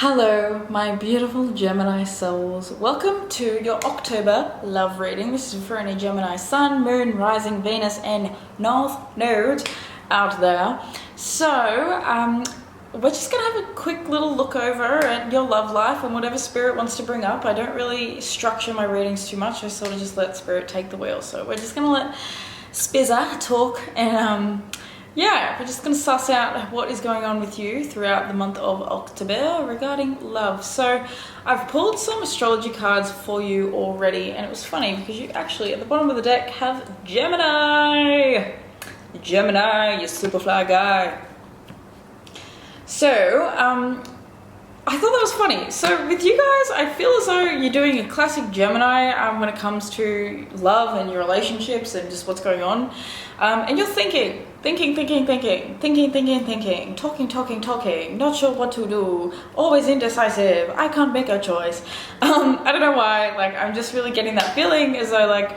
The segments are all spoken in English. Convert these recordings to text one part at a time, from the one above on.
Hello, my beautiful Gemini souls. Welcome to your October love reading. This is for any Gemini Sun, Moon, Rising, Venus, and North Node out there. So, we're just going to have a quick little look over at your love life and whatever Spirit wants to bring up. I don't really structure my readings too much. I sort of just let Spirit take the wheel. So we're just going to let Spizza talk and we're just going to suss out what is going on with you throughout the month of October regarding love. So I've pulled some astrology cards for you already, and it was funny because you actually, at the bottom of the deck, have Gemini. Gemini, you superfly guy. So, I thought that was funny. So with you guys, I feel as though you're doing a classic Gemini when it comes to love and your relationships and just what's going on. And you're thinking, talking, not sure what to do, always indecisive, I can't make a choice. I don't know why, I'm just really getting that feeling as though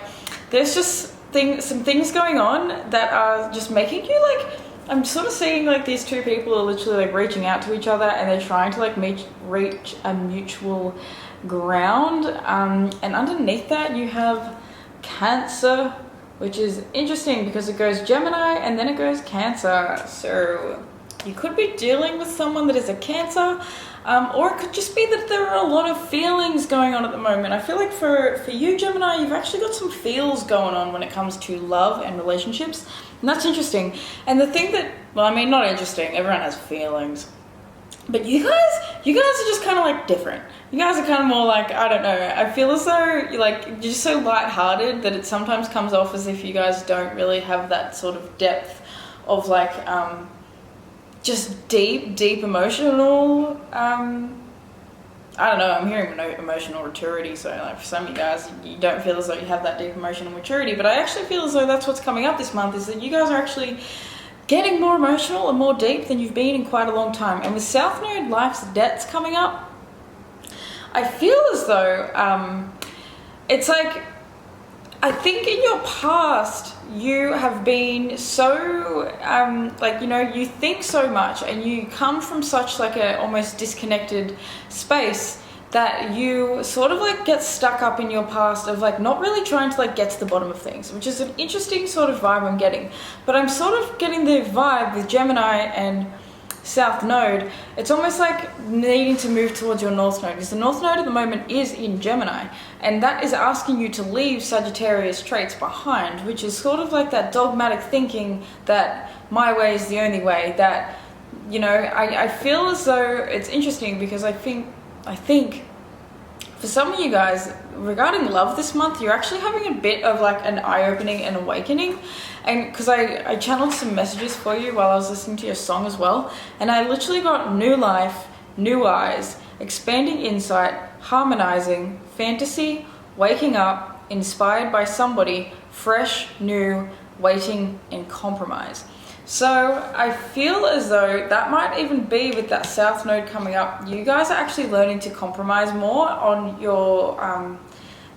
there's just some things going on that are just making you I'm sort of seeing these two people are literally reaching out to each other and they're trying to reach a mutual ground. And underneath that you have Cancer, which is interesting because it goes Gemini and then it goes Cancer. So you could be dealing with someone that is a Cancer, or it could just be that there are a lot of feelings going on at the moment. I feel like for you, Gemini, you've actually got some feels going on when it comes to love and relationships. And that's interesting. And the thing that, not interesting, everyone has feelings. But you guys are just kind of different. You guys are kind of more I don't know. I feel as though you're just so lighthearted that it sometimes comes off as if you guys don't really have that sort of depth of just deep emotional, I don't know, I'm hearing emotional maturity, so for some of you guys, you don't feel as though you have that deep emotional maturity, but I actually feel as though that's what's coming up this month, is that you guys are actually getting more emotional and more deep than you've been in quite a long time. And with South Node Life's debts coming up, I feel as though it's I think in your past you have been so you think so much and you come from such a almost disconnected space that you sort of get stuck up in your past of not really trying to get to the bottom of things, which is an interesting sort of vibe I'm getting. But I'm sort of getting the vibe with Gemini and South Node, it's almost needing to move towards your North Node, because the North Node at the moment is in Gemini, and that is asking you to leave Sagittarius traits behind, which is sort of that dogmatic thinking that my way is the only way, that, I feel as though it's interesting because I think for some of you guys, regarding love this month, you're actually having a bit of an eye-opening and awakening. And because I channeled some messages for you while I was listening to your song as well, and I literally got new life, new eyes, expanding insight, harmonizing, fantasy, waking up, inspired by somebody, fresh, new, waiting, and compromise. So I feel as though that might even be with that South Node coming up. You guys are actually learning to compromise more on your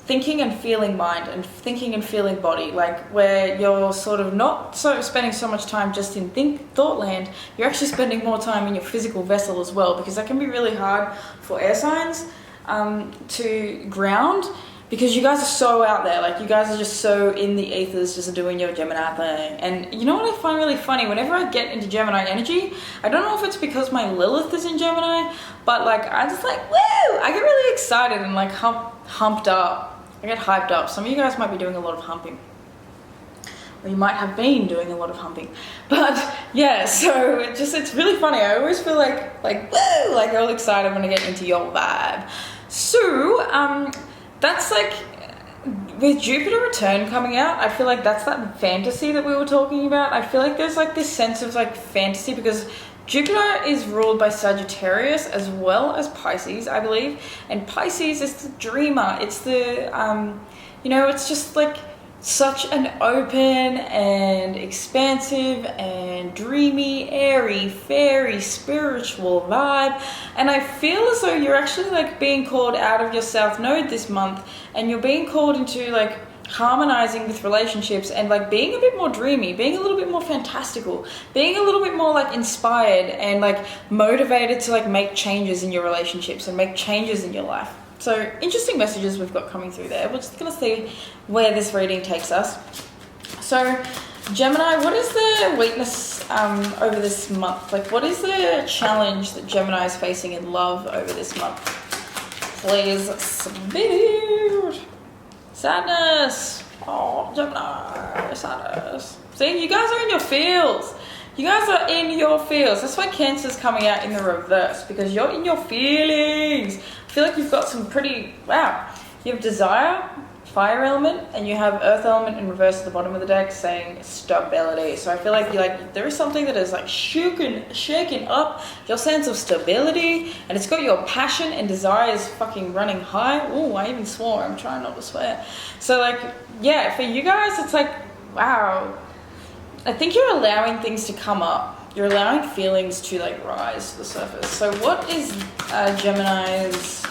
thinking and feeling mind and thinking and feeling body, where you're sort of not spending so much time just in thought land, you're actually spending more time in your physical vessel as well, because that can be really hard for air signs to ground, because you guys are so out there, you guys are just so in the ethers, just doing your Gemini thing. And you know what I find really funny? Whenever I get into Gemini energy, I don't know if it's because my Lilith is in Gemini, but I just woo! I get really excited and humped up. I get hyped up. Some of you guys might be doing a lot of humping. Or you might have been doing a lot of humping. But yeah, so it's really funny. I always feel woo! All excited when I get into your vibe. So, that's with Jupiter return coming out, I feel that's that fantasy that we were talking about. I feel there's this sense of fantasy, because Jupiter is ruled by Sagittarius as well as Pisces, I believe. And Pisces is the dreamer. It's the, it's just such an open and expansive and dreamy, airy, fairy, spiritual vibe. And I feel as though you're actually being called out of your South Node this month, and you're being called into harmonizing with relationships and like being a bit more dreamy, being a little bit more fantastical, being a little bit more like inspired and like motivated to like make changes in your relationships and make changes in your life. So interesting messages we've got coming through there. We're just going to see where this reading takes us. So Gemini, what is the weakness over this month? Like, what is the challenge that Gemini is facing in love over this month? Please, Spirit. Sadness. Oh, Gemini, sadness. See, you guys are in your feels. You guys are in your feels. That's why Cancer's coming out in the reverse, because you're in your feelings. I feel like you've got some pretty, wow. You have desire, fire element, and you have earth element in reverse at the bottom of the deck saying stability. So I feel like there is something that is like shaking up your sense of stability, and it's got your passion and desire is fucking running high. Oh, I even swore. I'm trying not to swear. So like, yeah, for you guys, it's like, wow. I think you're allowing things to come up. You're allowing feelings to like rise to the surface. So what is Gemini's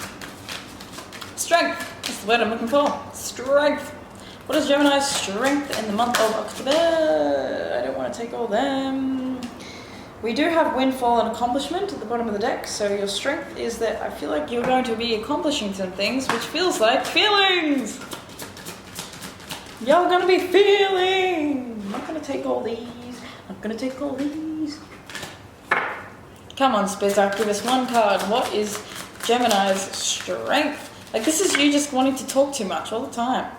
strength? That's the word I'm looking for. Strength. What is Gemini's strength in the month of October? I don't want to take all them. We do have windfall and accomplishment at the bottom of the deck. So your strength is that I feel like you're going to be accomplishing some things, which feels like feelings. You're going to be feeling. I'm not going to take all these. I'm going to take all these. Come on, Spizak, give us one card. What is Gemini's strength? Like, this is you just wanting to talk too much all the time.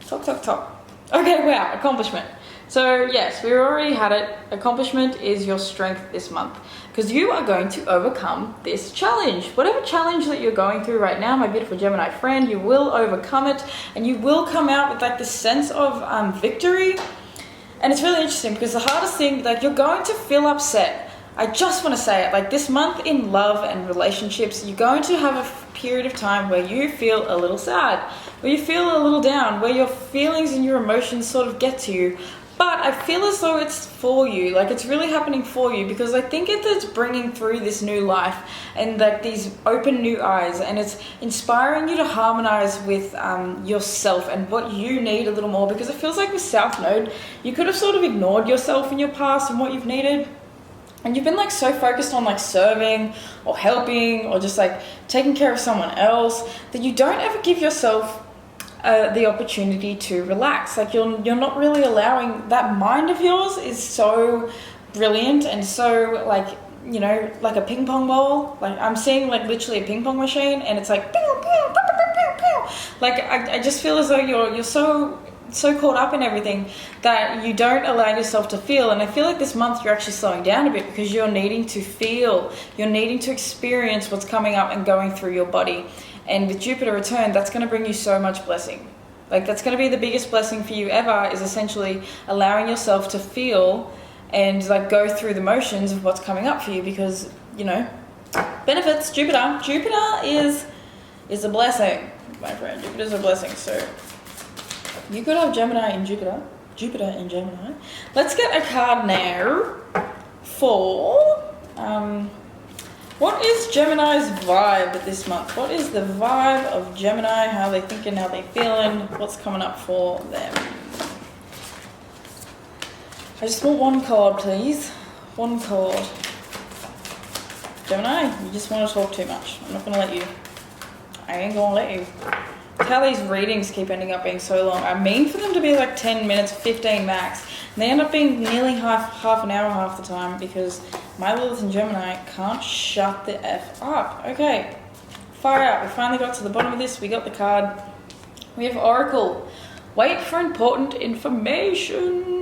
Talk, talk, talk. Okay, wow, accomplishment. So, yes, we already had it. Accomplishment is your strength this month, because you are going to overcome this challenge. Whatever challenge that you're going through right now, my beautiful Gemini friend, you will overcome it, and you will come out with like this sense of victory. And it's really interesting because the hardest thing, like, you're going to feel upset. I just want to say it, like, this month in love and relationships, you're going to have a period of time where you feel a little sad, where you feel a little down, where your feelings and your emotions sort of get to you. But I feel as though it's for you, like it's really happening for you, because I think it's bringing through this new life and like these open new eyes, and it's inspiring you to harmonize with yourself and what you need a little more, because it feels like with South Node, you could have sort of ignored yourself in your past and what you've needed. And you've been like so focused on like serving or helping or just like taking care of someone else that you don't ever give yourself the opportunity to relax. Like you're not really allowing, that mind of yours is so brilliant and so like, you know, like a ping pong ball. Like I'm seeing like literally a ping pong machine, and it's like pew, pew, pew, pew, pew, pew. Like I just feel as though you're so caught up in everything that you don't allow yourself to feel. And I feel like this month you're actually slowing down a bit because you're needing to feel, you're needing to experience what's coming up and going through your body. And with Jupiter return, that's going to bring you so much blessing. Like that's going to be the biggest blessing for you ever, is essentially allowing yourself to feel and like go through the motions of what's coming up for you, because, you know, benefits. Jupiter is a blessing, my friend. Jupiter's a blessing. So you could have Gemini in Jupiter in Gemini. Let's get a card now for what is Gemini's vibe this month? What is the vibe of Gemini? How are they thinking? How are they feeling? What's coming up for them? I just want one card, please. One card. Gemini, you just want to talk too much. I'm not going to let you. I ain't going to let you. It's how these readings keep ending up being so long. I mean for them to be like 10 minutes, 15 max. And they end up being nearly half an hour half the time, because my Lilith and Gemini can't shut the F up. Okay, far out. We finally got to the bottom of this. We got the card. We have Oracle. Wait for important information.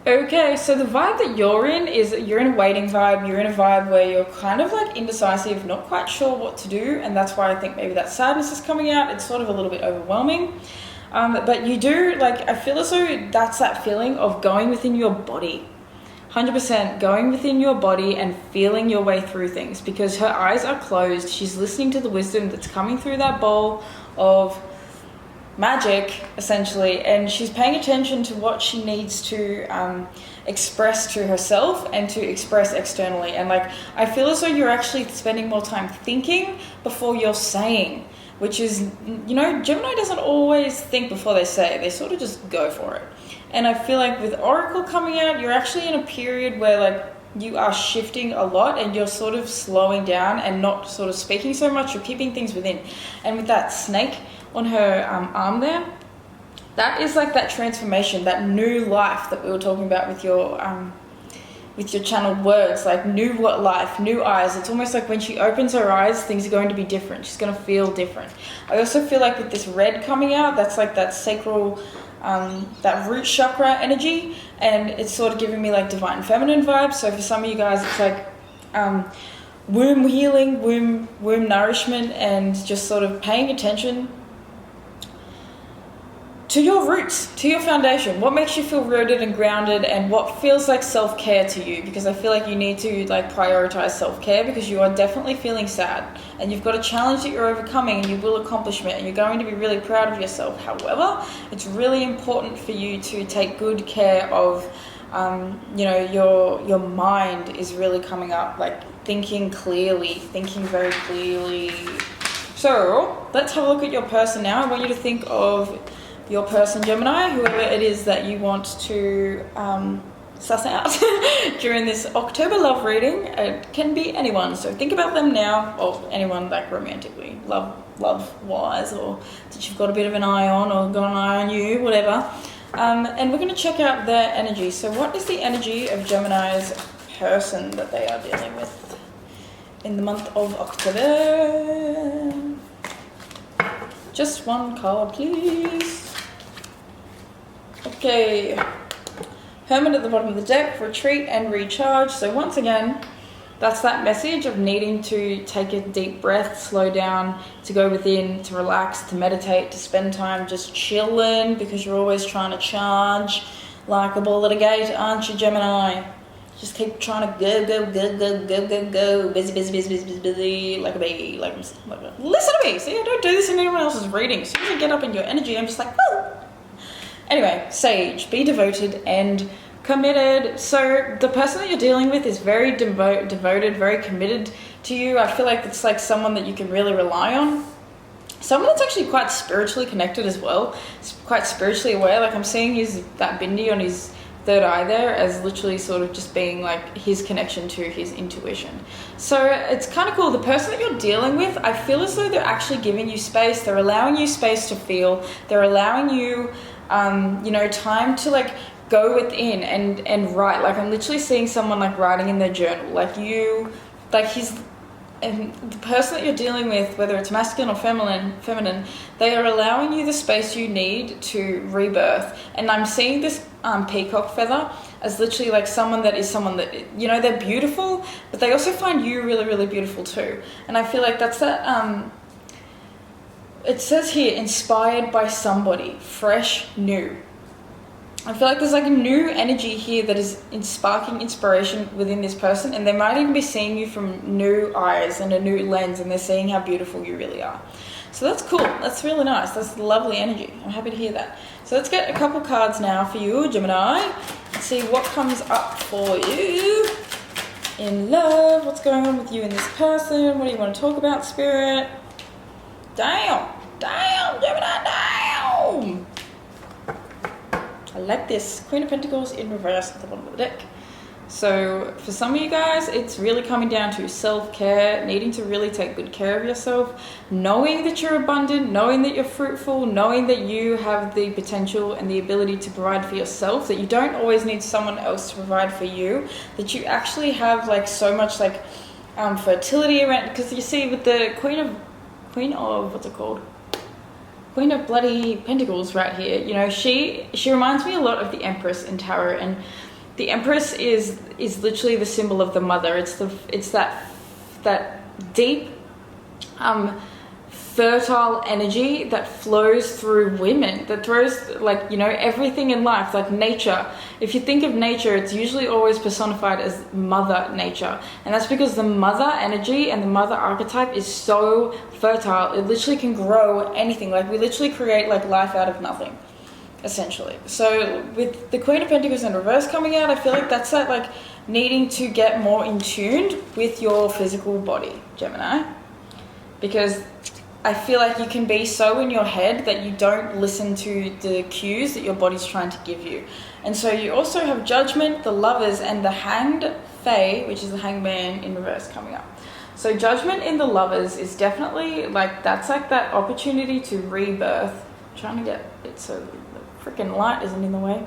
Okay, so the vibe that you're in is that you're in a waiting vibe. You're in a vibe where you're kind of like indecisive, not quite sure what to do. And that's why I think maybe that sadness is coming out. It's sort of a little bit overwhelming. But you do, like, I feel as though that's that feeling of going within your body. 100% going within your body and feeling your way through things, because her eyes are closed. She's listening to the wisdom that's coming through that bowl of magic, essentially, and she's paying attention to what she needs to express to herself and to express externally. And like, I feel as though you're actually spending more time thinking before you're saying, which is, you know, Gemini doesn't always think before they say, they sort of just go for it. And I feel like with Oracle coming out, you're actually in a period where like you are shifting a lot and you're sort of slowing down and not sort of speaking so much, you're keeping things within. And with that snake on her arm there, that is like that transformation, that new life that we were talking about with your channeled words, like new life, new eyes. It's almost like when she opens her eyes, things are going to be different. She's going to feel different. I also feel like with this red coming out, that's like that sacral, that root chakra energy, and it's sort of giving me like divine feminine vibes. So for some of you guys, it's like womb healing, womb nourishment, and just sort of paying attention to your roots, to your foundation, what makes you feel rooted and grounded, and what feels like self-care to you, because I feel like you need to like prioritize self-care, because you are definitely feeling sad and you've got a challenge that you're overcoming and you will accomplish it and you're going to be really proud of yourself. However, it's really important for you to take good care of, you know, your mind is really coming up, like thinking clearly, thinking very clearly. So let's have a look at your person now. I want you to think of your person, Gemini, whoever it is that you want to suss out during this October love reading. It can be anyone, so think about them now, or anyone like romantically, love-wise, or that you've got a bit of an eye on, or got an eye on you, whatever. And we're going to check out their energy. So what is the energy of Gemini's person that they are dealing with in the month of October? Just one card, please. Okay, Hermit at the bottom of the deck, retreat and recharge. So once again, that's that message of needing to take a deep breath, slow down, to go within, to relax, to meditate, to spend time just chilling, because you're always trying to charge like a bull at a gate, aren't you, Gemini? Just keep trying to go, busy, like a bee, like listen to me. See, I don't do this in anyone else's reading. As soon as I get up in your energy, I'm just like, woo. Anyway, Sage, be devoted and committed. So the person that you're dealing with is very devoted, very committed to you. I feel like it's like someone that you can really rely on. Someone that's actually quite spiritually connected as well. It's quite spiritually aware. Like I'm seeing that bindi on his third eye there as literally sort of just being like his connection to his intuition. So it's kind of cool. The person that you're dealing with, I feel as though they're actually giving you space. They're allowing you space to feel. They're allowing you you know, time to like go within and write. Like I'm literally seeing someone like writing in their journal, like you, like and the person that you're dealing with, whether it's masculine or feminine, they are allowing you the space you need to rebirth. And I'm seeing this peacock feather as literally like someone that, you know, they're beautiful, but they also find you really, really beautiful too. And I feel like that's that, it says here, inspired by somebody, fresh, new. I feel like there's like a new energy here that is sparking inspiration within this person, and they might even be seeing you from new eyes and a new lens, and they're seeing how beautiful you really are. So that's cool. That's really nice. That's lovely energy. I'm happy to hear that. So let's get a couple cards now for you, Gemini. Let's see what comes up for you in love. What's going on with you and this person? What do you want to talk about, Spirit? Damn, Gemini, damn. I like this. Queen of Pentacles in reverse at the bottom of the deck. So for some of you guys, it's really coming down to self-care, needing to really take good care of yourself, knowing that you're abundant, knowing that you're fruitful, knowing that you have the potential and the ability to provide for yourself, that you don't always need someone else to provide for you, that you actually have like so much like fertility around, because you see with the Queen of what's it called? Queen of bloody Pentacles right here. You know, she reminds me a lot of the Empress in tarot, and the Empress is literally the symbol of the mother. It's that deep, fertile energy that flows through women, that throws like, you know, everything in life, like nature. If you think of nature, it's usually always personified as Mother Nature, and that's because the mother energy and the mother archetype is so fertile. It literally can grow anything. Like we literally create like life out of nothing. essentially. So with the Queen of Pentacles in reverse coming out, I feel like that's that like needing to get more in tune with your physical body, Gemini, because I feel like you can be so in your head that you don't listen to the cues that your body's trying to give you. And so you also have Judgment, the Lovers, and the Hanged Fae, which is the Hangman in reverse coming up. So Judgment in the Lovers is definitely like, that's like that opportunity to rebirth. I'm trying to get it so the freaking light isn't in the way.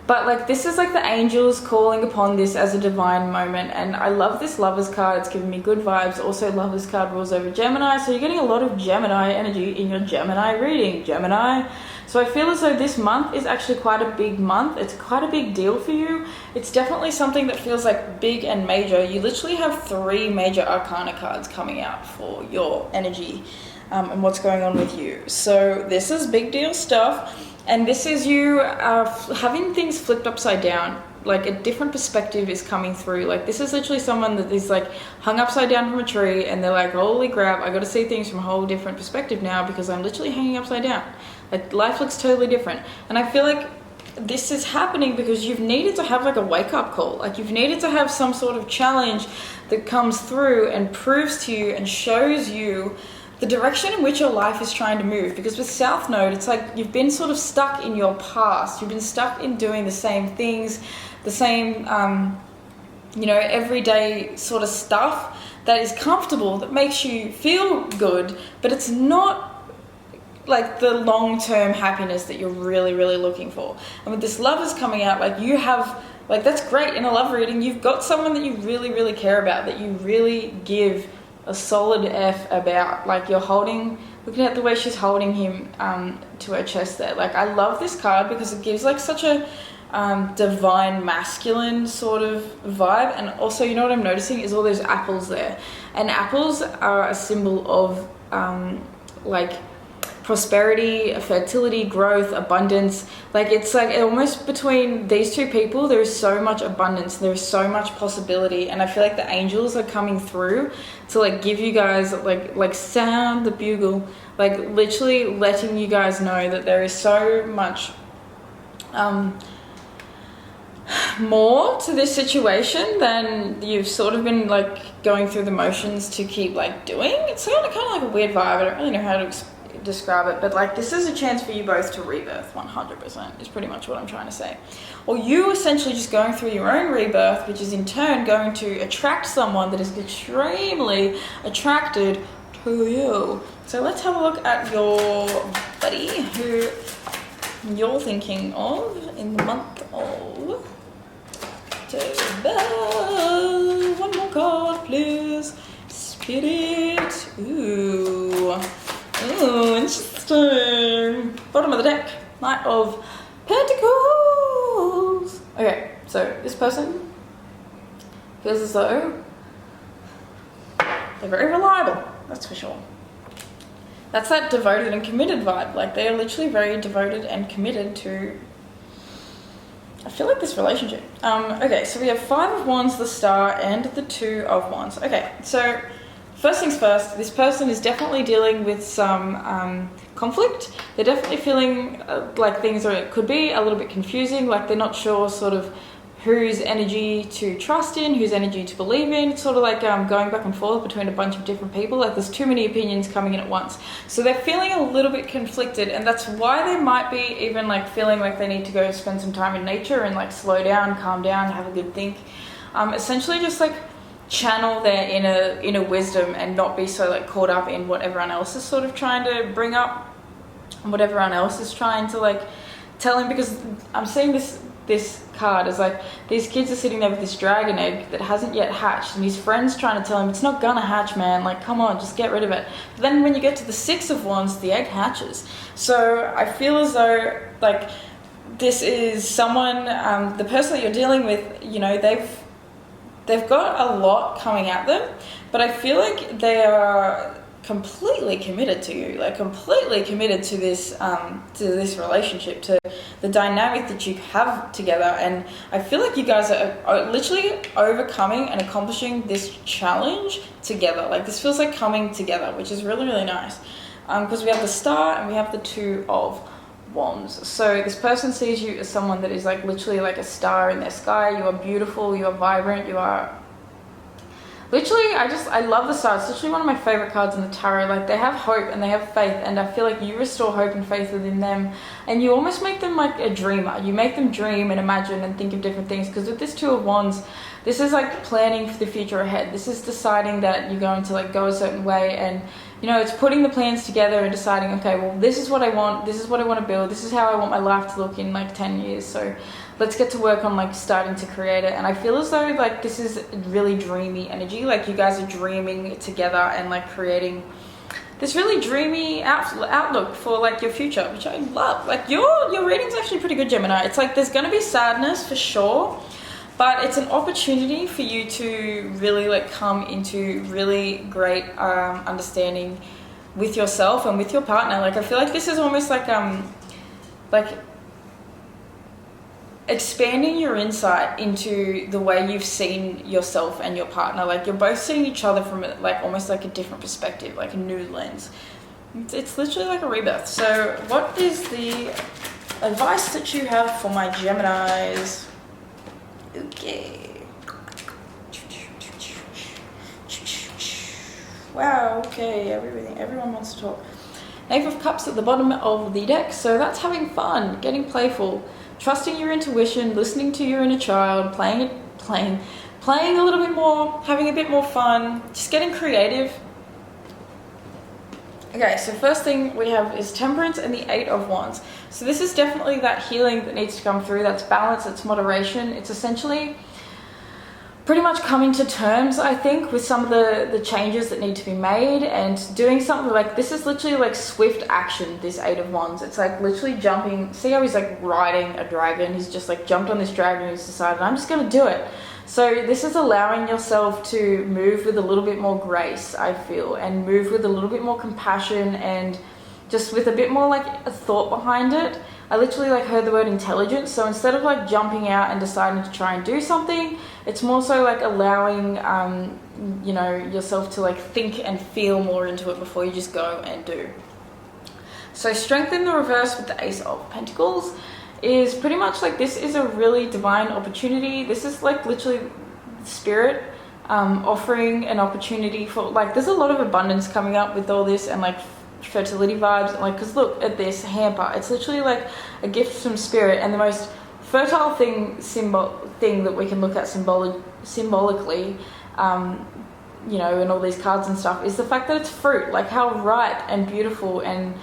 But like, this is like the angels calling upon this as a divine moment. And I love this Lovers card. It's giving me good vibes. Also, Lovers card rules over Gemini. So you're getting a lot of Gemini energy in your Gemini reading, Gemini. So I feel as though this month is actually quite a big month. It's quite a big deal for you. It's definitely something that feels like big and major. You literally have 3 major arcana cards coming out for your energy and what's going on with you. So this is big deal stuff. And this is you having things flipped upside down. Like a different perspective is coming through. Like this is literally someone that is like hung upside down from a tree and they're like, holy crap, I got to see things from a whole different perspective now because I'm literally hanging upside down. Like life looks totally different. And I feel like this is happening because you've needed to have like a wake up call. Like you've needed to have some sort of challenge that comes through and proves to you and shows you the direction in which your life is trying to move. Because with South Node, it's like you've been sort of stuck in your past. You've been stuck in doing the same things, the same, everyday sort of stuff that is comfortable, that makes you feel good, but it's not like the long-term happiness that you're really, really looking for. And with this Lovers coming out, like you have, like that's great in a love reading. You've got someone that you really, really care about, that you really give a solid F about. Like you're looking at the way she's holding him to her chest there. Like I love this card because it gives like such a divine masculine sort of vibe. And also, you know what I'm noticing is all those apples there. And apples are a symbol of like prosperity, fertility, growth, abundance. Like it's like almost between these two people there is so much abundance, there is so much possibility, and I feel like the angels are coming through to like give you guys like sound the bugle, like literally letting you guys know that there is so much more to this situation than you've sort of been like going through the motions to keep like doing. It's kind of like a weird vibe. I don't really know how to describe it, but like this is a chance for you both to rebirth 100% is pretty much what I'm trying to say. Or you essentially just going through your own rebirth, which is in turn going to attract someone that is extremely attracted to you. So let's have a look at your buddy who you're thinking of in the month of October. One more card, please. Spirit. Ooh, interesting. Bottom of the deck, Knight of Pentacles. Okay, so this person feels as though they're very reliable, that's for sure. That's that devoted and committed vibe. Like they are literally very devoted and committed to, I feel like, this relationship. Okay, so we have 5 of Wands, the Star, and the 2 of Wands. Okay, so first things first, this person is definitely dealing with some conflict. They're definitely feeling like things could be a little bit confusing, like they're not sure sort of whose energy to trust in, whose energy to believe in. It's sort of like going back and forth between a bunch of different people. Like there's too many opinions coming in at once. So they're feeling a little bit conflicted, and that's why they might be even like feeling like they need to go spend some time in nature and like slow down, calm down, have a good think. Essentially just like channel their inner wisdom and not be so like caught up in what everyone else is sort of trying to bring up and what everyone else is trying to like tell him. Because I'm seeing this card is like these kids are sitting there with this dragon egg that hasn't yet hatched, and his friend's trying to tell him it's not gonna hatch, man, like come on, just get rid of it. But then when you get to the 6 of Wands, the egg hatches. So I feel as though like this is someone, the person that you're dealing with, you know, they've got a lot coming at them, but I feel like they are completely committed to you, like completely committed to this relationship, to the dynamic that you have together. And I feel like you guys are literally overcoming and accomplishing this challenge together. Like this feels like coming together, which is really, really nice. Because we have the Star and we have the 2 of Wands. So this person sees you as someone that is like literally like a star in their sky. You are beautiful, you are vibrant, you are literally, I love the stars. It's literally one of my favorite cards in the tarot. Like, they have hope and they have faith, and I feel like you restore hope and faith within them, and you almost make them like a dreamer. You make them dream and imagine and think of different things, because with this Two of Wands, this is like planning for the future ahead. This is deciding that you're going to like go a certain way, and you know, it's putting the plans together and deciding, okay, well, this is what I want, this is what I want to build, this is how I want my life to look in like 10 years. So let's get to work on like starting to create it. And I feel as though like this is really dreamy energy. Like, you guys are dreaming together and like creating this really dreamy outlook for like your future, which I love. Like, your reading's actually pretty good, Gemini. It's like there's going to be sadness for sure, but it's an opportunity for you to really like come into really great understanding with yourself and with your partner. Like, I feel like this is almost like expanding your insight into the way you've seen yourself and your partner. Like, you're both seeing each other from like almost like a different perspective, like a new lens. It's literally like a rebirth. So what is the advice that you have for my Geminis? Okay. Wow, okay, everyone wants to talk. Knave of Cups at the bottom of the deck, so that's having fun, getting playful, trusting your intuition, listening to your inner child, playing a little bit more, having a bit more fun, just getting creative. Okay, so first thing we have is Temperance and the Eight of Wands. So this is definitely that healing that needs to come through. That's balance, it's moderation. It's essentially pretty much coming to terms, I think, with some of the changes that need to be made, and doing something like, this is literally like swift action, this Eight of Wands. It's like literally jumping. See how he's like riding a dragon? He's just like jumped on this dragon and he's decided, I'm just going to do it. So this is allowing yourself to move with a little bit more grace, I feel, and move with a little bit more compassion, and just with a bit more like a thought behind it. I literally like heard the word intelligence. So instead of like jumping out and deciding to try and do something, it's more so like allowing, you know, yourself to like think and feel more into it before you just go and do. So Strength in the reverse with the Ace of Pentacles is pretty much like, this is a really divine opportunity. This is like literally spirit offering an opportunity for like, there's a lot of abundance coming up with all this, and like fertility vibes, like, because look at this hamper. It's literally like a gift from spirit, and the most fertile thing that we can look at symbolically, you know, in all these cards and stuff, is the fact that it's fruit. Like, how ripe and beautiful and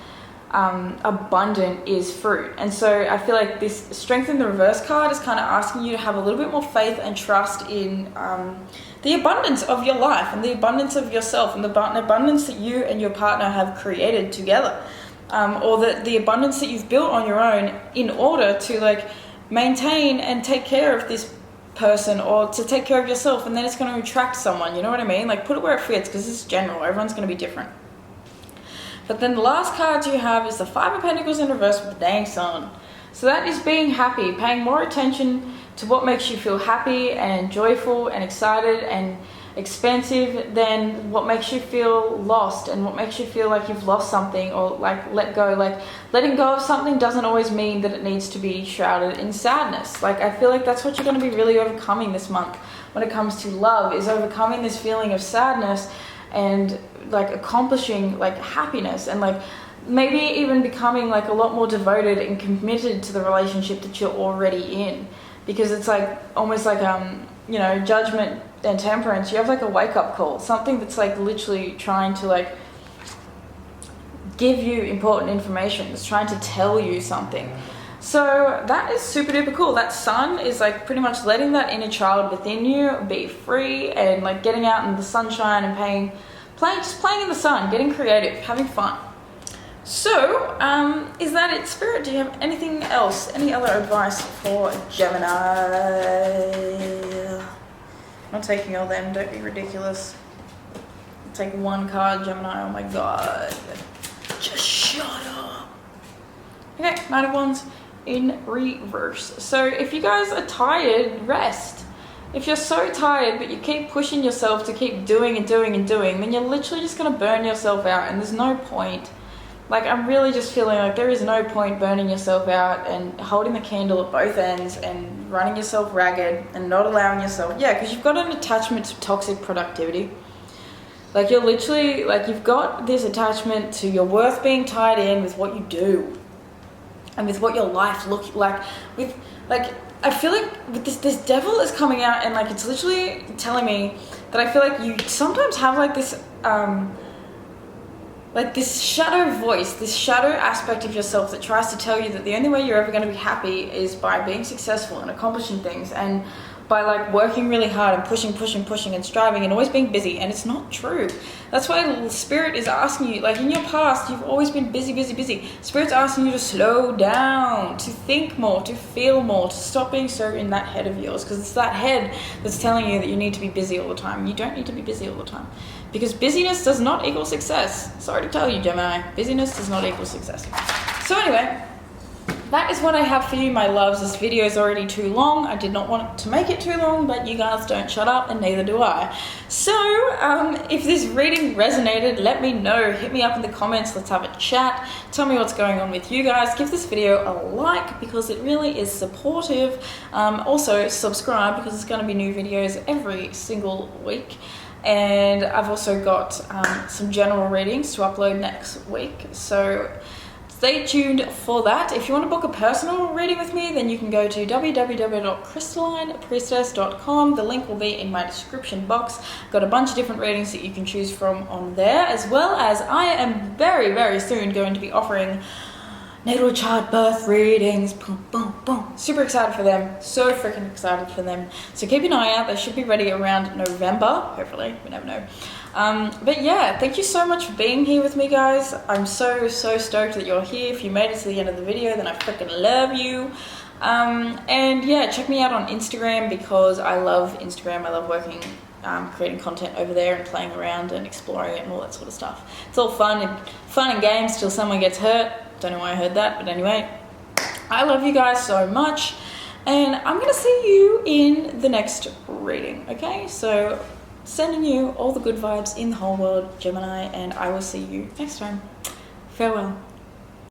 abundant is fruit. And so I feel like this Strength in the reverse card is kind of asking you to have a little bit more faith and trust in the abundance of your life, and the abundance of yourself, and the abundance that you and your partner have created together, or the abundance that you've built on your own in order to like maintain and take care of this person, or to take care of yourself, and then it's going to attract someone. You know what I mean? Like, put it where it fits, because this is general. Everyone's going to be different. But then the last card you have is the Five of Pentacles in reverse with the dang sun. So that is being happy, paying more attention to what makes you feel happy and joyful and excited and expansive than what makes you feel lost and what makes you feel like you've lost something, or like let go. Like, letting go of something doesn't always mean that it needs to be shrouded in sadness. Like, I feel like that's what you're going to be really overcoming this month when it comes to love, is overcoming this feeling of sadness and like accomplishing like happiness, and like maybe even becoming like a lot more devoted and committed to the relationship that you're already in. Because it's like almost like you know, Judgment and Temperance, you have like a wake-up call, something that's like literally trying to like give you important information. It's trying to tell you something. So that is super duper cool. That sun is like pretty much letting that inner child within you be free, and like getting out in the sunshine and just playing in the sun, getting creative, having fun. So, is that it, Spirit? Do you have anything else? Any other advice for Gemini? I'm not taking all them, don't be ridiculous. I'll take one card, Gemini, oh my god. Just shut up. Okay, Knight of Wands in reverse. So if you guys are tired, rest. If you're so tired but you keep pushing yourself to keep doing and doing and doing, then you're literally just going to burn yourself out, and there's no point. Like, I'm really just feeling like there is no point burning yourself out and holding the candle at both ends and running yourself ragged and not allowing yourself, because you've got an attachment to toxic productivity. Like, you're literally, like, you've got this attachment to your worth being tied in with what you do and with what your life looks like. With, like, I feel like with this devil is coming out, and like, it's literally telling me that I feel like you sometimes have like this shadow voice, this shadow aspect of yourself that tries to tell you that the only way you're ever going to be happy is by being successful and accomplishing things, and by like working really hard and pushing and striving and always being busy. And it's not true. That's why Spirit is asking you, like, in your past you've always been busy. Spirit's asking you to slow down, to think more, to feel more, to stop being so in that head of yours, because it's that head that's telling you that you need to be busy all the time. You don't need to be busy all the time, because busyness does not equal success. Sorry to tell you, Gemini, busyness does not equal success. So anyway, that is what I have for you, my loves. This video is already too long. I did not want to make it too long, but you guys don't shut up, and neither do I. So, if this reading resonated, let me know. Hit me up in the comments. Let's have a chat. Tell me what's going on with you guys. Give this video a like because it really is supportive. Also, subscribe because there's going to be new videos every single week. And I've also got some general readings to upload next week. So stay tuned for that. If you want to book a personal reading with me, then you can go to www.crystallinepriestess.com. The link will be in my description box. Got a bunch of different readings that you can choose from on there, as well as I am very, very soon going to be offering natal chart birth readings. Boom, boom, boom. Super excited for them. So freaking excited for them. So keep an eye out. They should be ready around November, hopefully. We never know. But yeah, thank you so much for being here with me, guys. I'm so stoked that you're here. If you made it to the end of the video, then I freaking love you. And yeah, check me out on Instagram because I love Instagram. I love working, creating content over there and playing around and exploring it and all that sort of stuff. It's all fun and games till someone gets hurt. Don't know why I heard that, but anyway, I love you guys so much, and I'm gonna see you in the next reading. Okay, so sending you all the good vibes in the whole world, Gemini, and I will see you next time. Farewell.